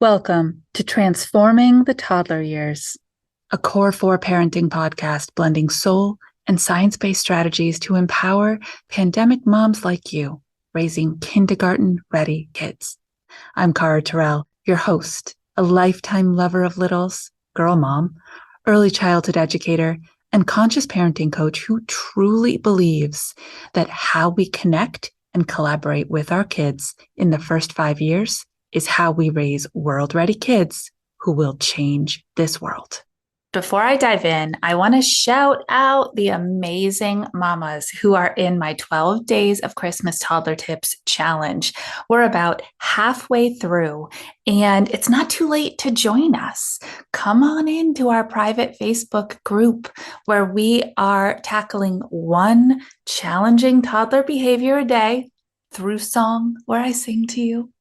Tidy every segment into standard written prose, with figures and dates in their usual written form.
Welcome to Transforming the Toddler Years, a Core 4 parenting podcast blending soul and science-based strategies to empower pandemic moms like you, raising kindergarten-ready kids. I'm Cara Tyrrell, your host, a lifetime lover of littles, girl mom, early childhood educator, and conscious parenting coach who truly believes that how we connect and collaborate with our kids in the first 5 years is how we raise world-ready kids who will change this world. Before I dive in, I want to shout out the amazing mamas who are in my 12 Days of Christmas Toddler Tips Challenge. We're about halfway through, and it's not too late to join us. Come on into our private Facebook group where we are tackling one challenging toddler behavior a day through song where I sing to you.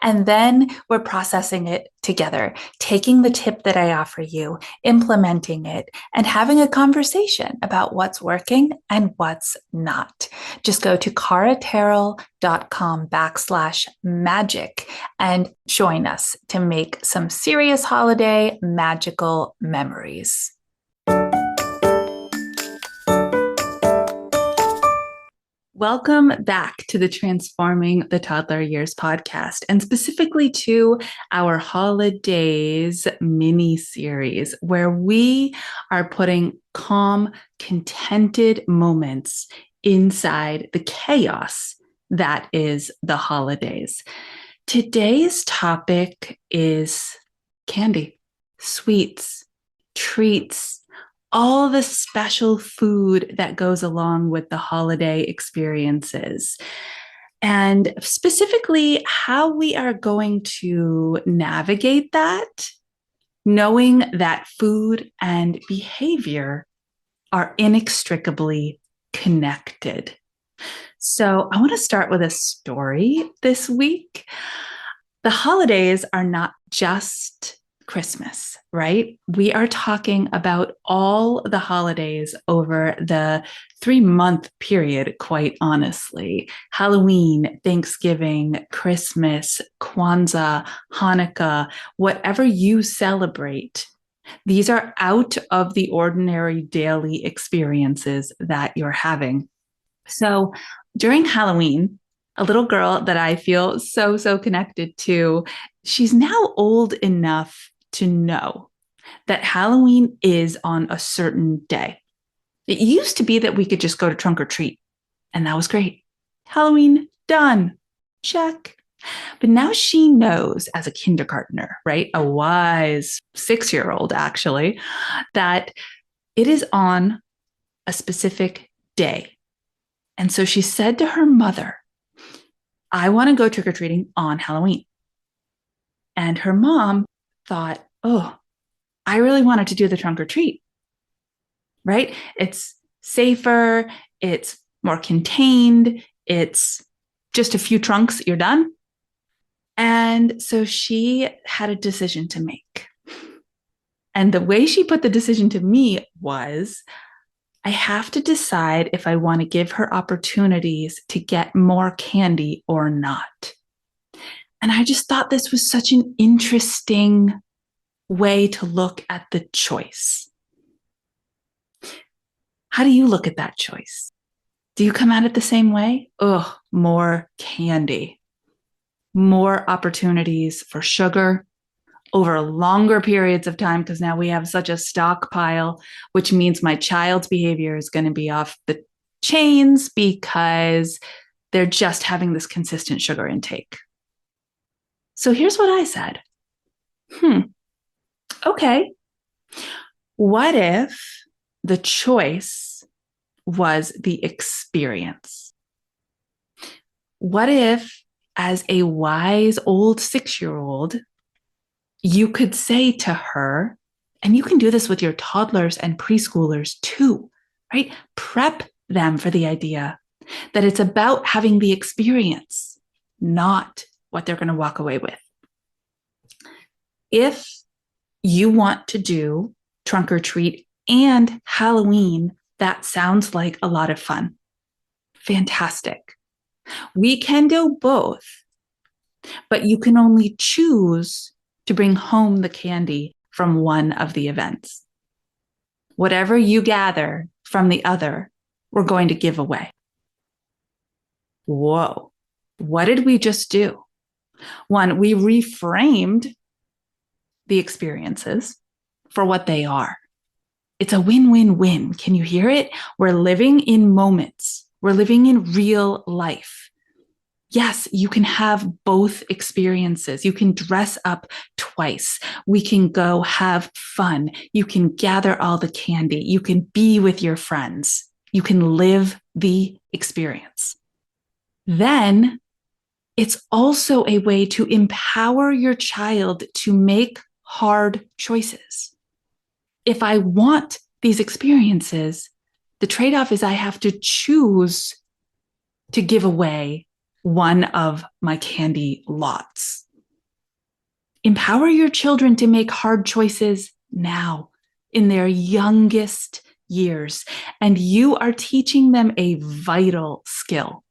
And then we're processing it together, taking the tip that I offer you, implementing it, and having a conversation about what's working and what's not. Just go to caratyrrell.com/magic and join us to make some serious holiday magical memories. Welcome back to the Transforming the Toddler Years podcast, and specifically to our holidays mini-series, where we are putting calm, contented moments inside the chaos that is the holidays. Today's topic is candy, sweets, treats, all the special food that goes along with the holiday experiences, and specifically how we are going to navigate that, knowing that food and behavior are inextricably connected. So I want to start with a story this week. The holidays are not just Christmas, right? We are talking about all the holidays over the 3-month period, quite honestly. Halloween, Thanksgiving, Christmas, Kwanzaa, Hanukkah, whatever you celebrate, these are out of the ordinary daily experiences that you're having. So during Halloween, a little girl that I feel so connected to, she's now old enough to know that Halloween is on a certain day. It used to be that we could just go to trunk or treat, and that was great. Halloween done, check. But now she knows, as a kindergartner, right, a wise 6-year-old actually, that it is on a specific day. And so she said to her mother, I want to go trick-or-treating on Halloween. And her mom thought, oh, I really wanted to do the trunk or treat, right? It's safer, it's more contained, it's just a few trunks, you're done. And so she had a decision to make. And the way she put the decision to me was, I have to decide if I want to give her opportunities to get more candy or not. And I just thought this was such an interesting way to look at the choice. How do you look at that choice? Do you come at it the same way? Oh, more candy, more opportunities for sugar over longer periods of time, because now we have such a stockpile, which means my child's behavior is going to be off the chains because they're just having this consistent sugar intake. So here's what I said. Okay, what if the choice was the experience? What if, as a wise old 6-year-old, you could say to her, and you can do this with your toddlers and preschoolers too, right? Prep them for the idea that it's about having the experience, not what they're going to walk away with. If you want to do trunk or treat and Halloween, that sounds like a lot of fun. Fantastic. We can go both, but you can only choose to bring home the candy from one of the events. Whatever you gather from the other, we're going to give away. Whoa, what did we just do? One, we reframed the experiences for what they are. It's a win-win-win. Can you hear it? We're living in moments. We're living in real life. Yes, you can have both experiences. You can dress up twice. We can go have fun. You can gather all the candy. You can be with your friends. You can live the experience. Then it's also a way to empower your child to make hard choices. If I want these experiences, the trade-off is I have to choose to give away one of my candy lots. Empower your children to make hard choices now in their youngest years, and you are teaching them a vital skill.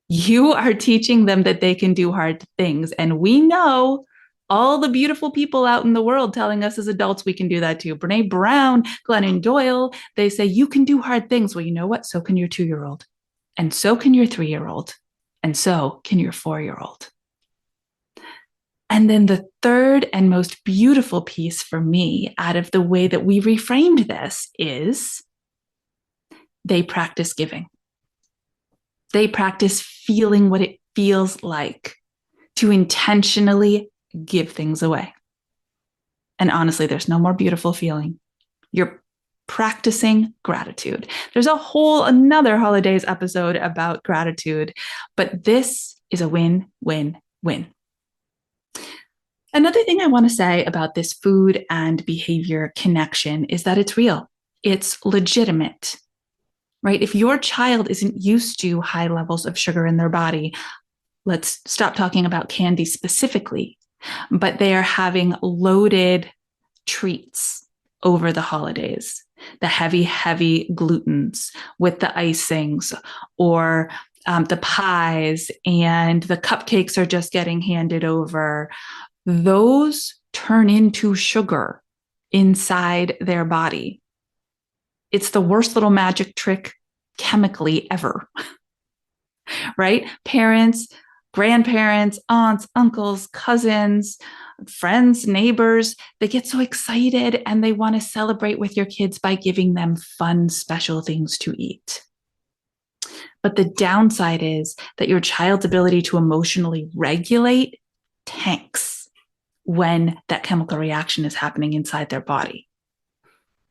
You are teaching them that they can do hard things, and we know all the beautiful people out in the world telling us as adults we can do that too. Brene Brown, Glennon Doyle, they say you can do hard things. Well, you know what? So can your 2-year-old. And so can your 3-year-old. And so can your 4-year-old. And then the third and most beautiful piece for me out of the way that we reframed this is they practice giving. They practice feeling what it feels like to intentionally give things away. And honestly, there's no more beautiful feeling. You're practicing gratitude. There's a whole another holidays episode about gratitude, but this is a win-win-win. Another thing I want to say about this food and behavior connection is that it's real. It's legitimate, right? If your child isn't used to high levels of sugar in their body, let's stop talking about candy specifically, but they are having loaded treats over the holidays, the heavy glutens with the icings, or the pies, and the cupcakes are just getting handed over. Those turn into sugar inside their body. It's the worst little magic trick chemically ever, right? Parents, grandparents, aunts, uncles, cousins, friends, neighbors, they get so excited and they want to celebrate with your kids by giving them fun, special things to eat. But the downside is that your child's ability to emotionally regulate tanks when that chemical reaction is happening inside their body.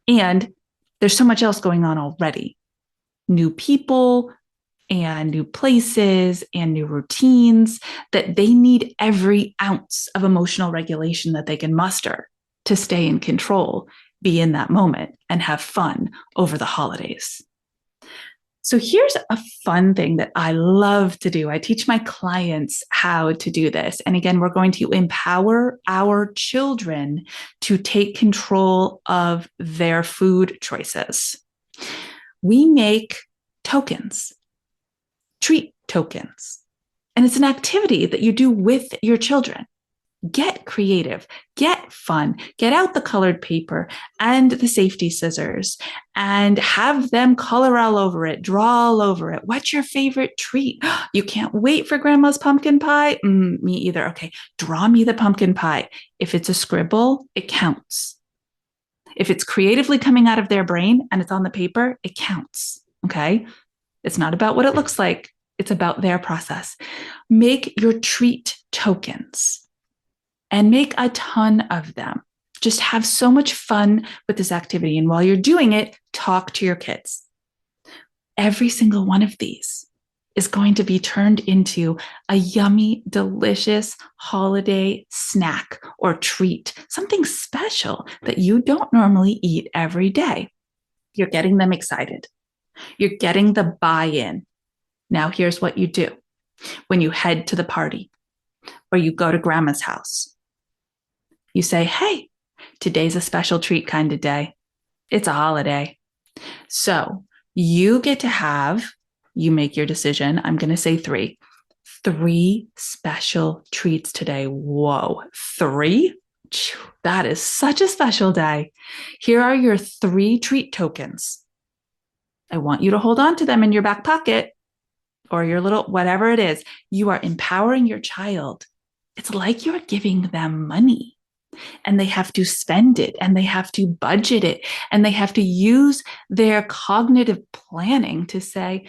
And there's so much else going on already. New people, and new places and new routines that they need every ounce of emotional regulation that they can muster to stay in control, be in that moment, and have fun over the holidays. So here's a fun thing that I love to do. I teach my clients how to do this. And again, we're going to empower our children to take control of their food choices. We make tokens. Treat tokens. And it's an activity that you do with your children. Get creative, get fun, get out the colored paper and the safety scissors and have them color all over it, draw all over it. What's your favorite treat? You can't wait for grandma's pumpkin pie? Me either. Okay, draw me the pumpkin pie. If it's a scribble, it counts. If it's creatively coming out of their brain and it's on the paper, it counts. Okay? It's not about what it looks like. It's about their process. Make your treat tokens and make a ton of them. Just have so much fun with this activity. And while you're doing it, talk to your kids. Every single one of these is going to be turned into a yummy, delicious holiday snack or treat, something special that you don't normally eat every day. You're getting them excited. You're getting the buy-in. Now, here's what you do when you head to the party or you go to grandma's house. You say, hey, today's a special treat kind of day. It's a holiday. So you get to have, you make your decision. I'm going to say 3 3 special treats today. Whoa, 3? That is such a special day. Here are your 3 treat tokens. I want you to hold on to them in your back pocket or your little, whatever it is. You are empowering your child. It's like you're giving them money, and they have to spend it, and they have to budget it, and they have to use their cognitive planning to say,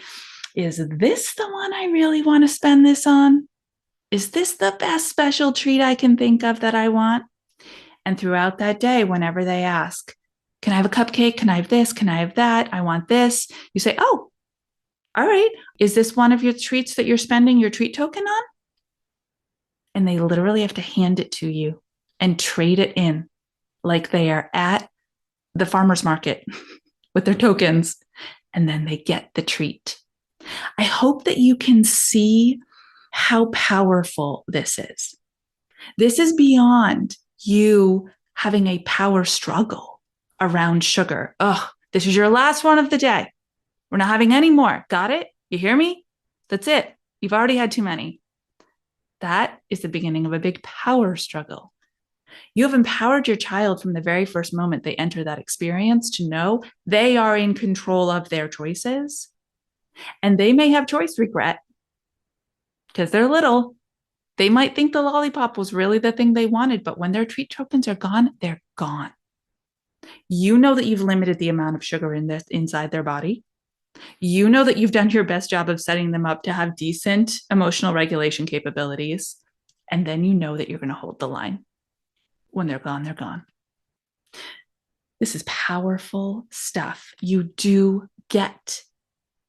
is this the one I really want to spend this on? Is this the best special treat I can think of that I want? And throughout that day, whenever they ask, can I have a cupcake? Can I have this? Can I have that? I want this. You say, oh, all right. Is this one of your treats that you're spending your treat token on? And they literally have to hand it to you and trade it in like they are at the farmer's market with their tokens. And then they get the treat. I hope that you can see how powerful this is. This is beyond you having a power struggle around sugar. Oh, this is your last one of the day. We're not having any more. Got it? You hear me? That's it. You've already had too many. That is the beginning of a big power struggle. You have empowered your child from the very first moment they enter that experience to know they are in control of their choices. And they may have choice regret because they're little. They might think the lollipop was really the thing they wanted, but when their treat tokens are gone, they're gone. You know that you've limited the amount of sugar inside their body. You know that you've done your best job of setting them up to have decent emotional regulation capabilities. And then you know that you're going to hold the line. When they're gone, they're gone. This is powerful stuff. You do get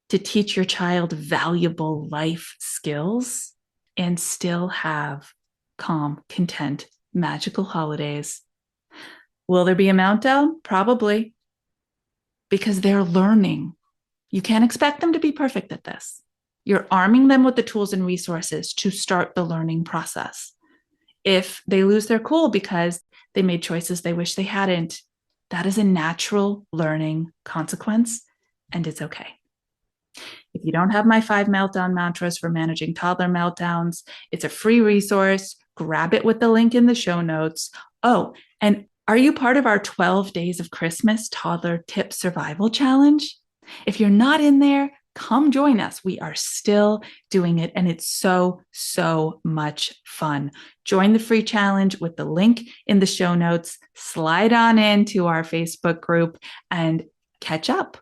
to teach your child valuable life skills and still have calm, content, magical holidays. Will there be a meltdown? Probably, because they're learning. You can't expect them to be perfect at this. You're arming them with the tools and resources to start the learning process. If they lose their cool because they made choices they wish they hadn't, that is a natural learning consequence, and it's okay. If you don't have my 5 meltdown mantras for managing toddler meltdowns, it's a free resource. Grab it with the link in the show notes. Oh, and are you part of our 12 Days of Christmas Toddler Tip Survival Challenge? If you're not in there, come join us. We are still doing it, and it's so, so much fun. Join the free challenge with the link in the show notes. Slide on into our Facebook group and catch up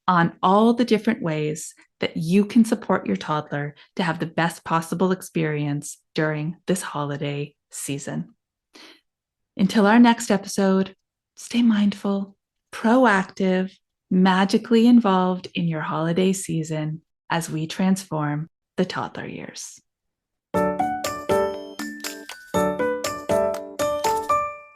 on all the different ways that you can support your toddler to have the best possible experience during this holiday season. Until our next episode, stay mindful, proactive, magically involved in your holiday season as we transform the toddler years.